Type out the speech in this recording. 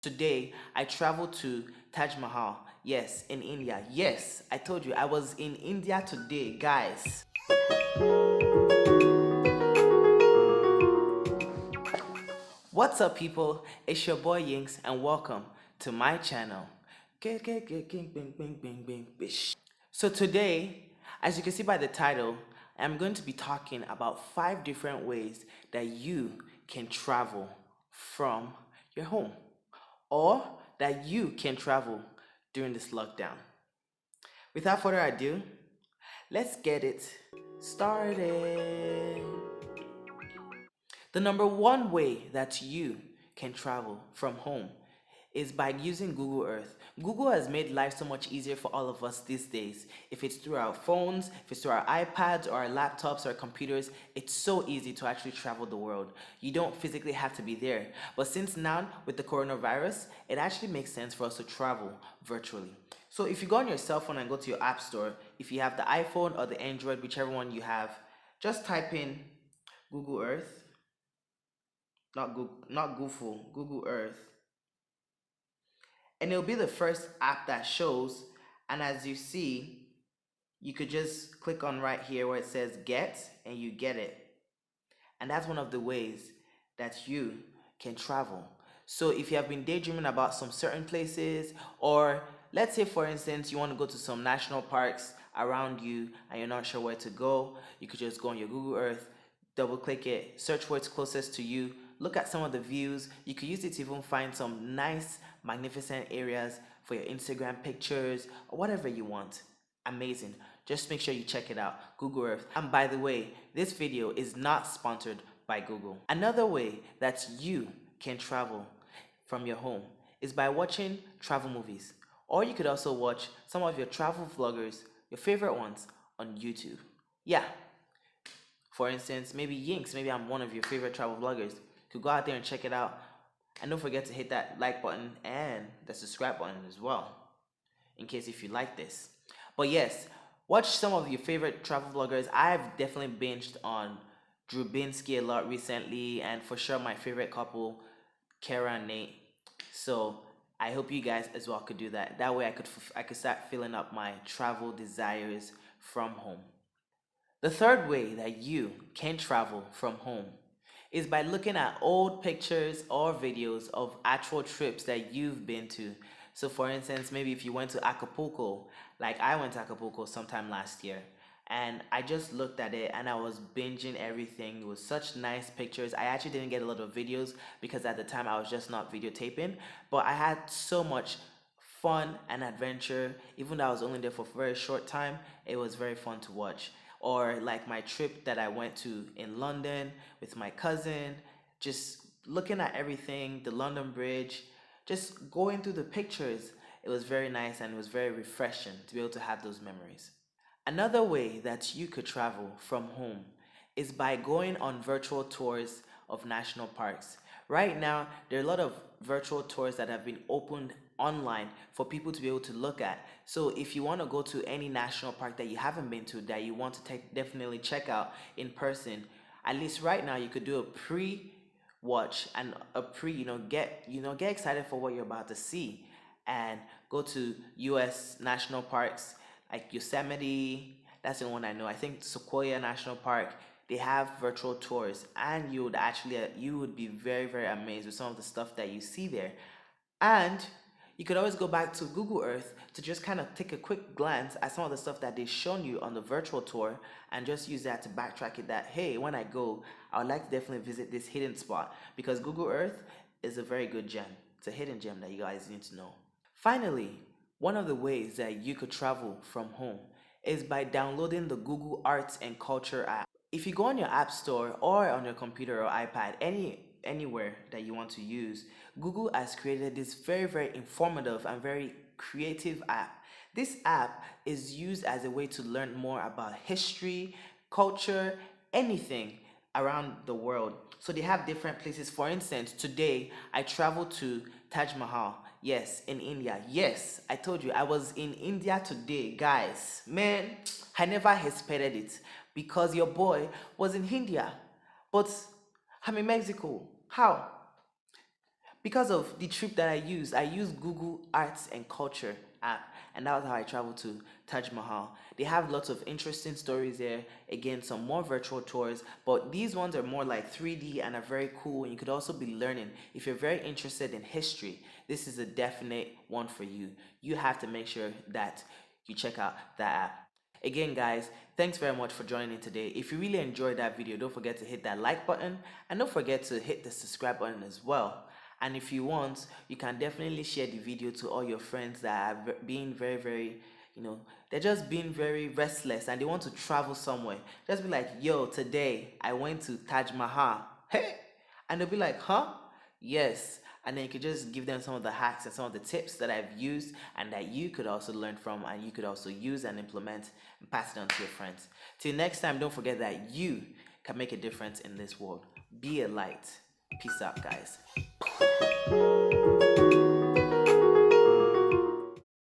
Today, I traveled to Taj Mahal. Yes, in India. Yes, I told you I was in India today, guys. What's up, people? It's your boy Yinks, and welcome to my channel. So today, as you can see by the title, I'm going to be talking about 5 different ways that you can travel from your home, or that you can travel during this lockdown. Without further ado, let's get it started. The number one way that you can travel from home is by using Google Earth. Google has made life so much easier for all of us these days. If it's through our phones, if it's through our iPads or our laptops or computers, it's so easy to actually travel the world. You don't physically have to be there. But since now, with the coronavirus, it actually makes sense for us to travel virtually. So if you go on your cell phone and go to your app store, if you have the iPhone or the Android, whichever one you have, just type in Google Earth, not Google, Google Earth, and it'll be the first app that shows. And as you see, you could just click on right here where it says get, and you get it. And that's one of the ways that you can travel. So if you have been daydreaming about some certain places, or let's say for instance you want to go to some national parks around you and you're not sure where to go, you could just go on your Google Earth, double click it, search what's closest to you, look at some of the views. You could use it to even find some nice magnificent areas for your Instagram pictures or whatever you want. Amazing. Just make sure you check it out, Google Earth. And by the way, this video is not sponsored by Google. Another way that you can travel from your home is by watching travel movies. Or you could also watch some of your travel vloggers, your favorite ones, on YouTube. Yeah, for instance, maybe Yinks, maybe I'm one of your favorite travel vloggers. You could go out there and check it out. And don't forget to hit that like button and the subscribe button as well, in case if you like this. But yes, watch some of your favorite travel vloggers. I've definitely binged on Drew Binsky a lot recently, and for sure my favorite couple, Kara and Nate. So I hope you guys as well could do that. That way I could start filling up my travel desires from home. The third way that you can travel from home is by looking at old pictures or videos of actual trips that you've been to. So for instance, maybe if you went to Acapulco, like I went to Acapulco sometime last year, and I just looked at it and I was binging everything. It was such nice pictures. I actually didn't get a lot of videos because at the time I was just not videotaping, but I had so much fun and adventure. Even though I was only there for a very short time, it was very fun to watch. Or like my trip that I went to in London with my cousin, just looking at everything, the London Bridge, just going through the pictures. It was very nice and it was very refreshing to be able to have those memories. Another way that you could travel from home is by going on virtual tours of national parks. Right now, there are a lot of virtual tours that have been opened online for people to be able to look at. So if you want to go to any national park that you haven't been to, that you want to definitely check out in person, at least right now you could do a pre-watch and a pre, get excited for what you're about to see, and go to US national parks like Yosemite. That's the one I know. I think Sequoia National Park, they have virtual tours, and you would be very, very amazed with some of the stuff that you see there. And you could always go back to Google Earth to just kind of take a quick glance at some of the stuff that they've shown you on the virtual tour, and just use that to backtrack it, that hey, when I go, I would like to definitely visit this hidden spot, because Google Earth is a very good gem. It's a hidden gem that you guys need to know. Finally, one of the ways that you could travel from home is by downloading the Google Arts and Culture app. If you go on your app store or on your computer or iPad, anywhere that you want to use, Google has created this very, very informative and very creative app. This app is used as a way to learn more about history, culture, anything around the world. So they have different places. For instance, today I traveled to Taj Mahal. Yes, in India. Yes, I told you I was in India today, guys. Man, I never expected it, because your boy was in India, but I'm in Mexico. How? because of the trip that I used. I used Google Arts and Culture app, and that was how I traveled to Taj Mahal. They have lots of interesting stories there. Again, some more virtual tours, but these ones are more like 3D and are very cool. And you could also be learning. If you're very interested in history, this is a definite one for you. You have to make sure that you check out that app. Again, guys, thanks very much for joining today. If you really enjoyed that video, don't forget to hit that like button and don't forget to hit the subscribe button as well. And if you want, you can definitely share the video to all your friends that are being very, they're just being very restless and they want to travel somewhere. Just be like, yo, today I went to Taj Mahal. Hey! And they'll be like, huh? Yes. And then you could just give them some of the hacks and some of the tips that I've used and that you could also learn from and you could also use and implement and pass it on to your friends. Till next time, don't forget that you can make a difference in this world. Be a light. Peace out, guys.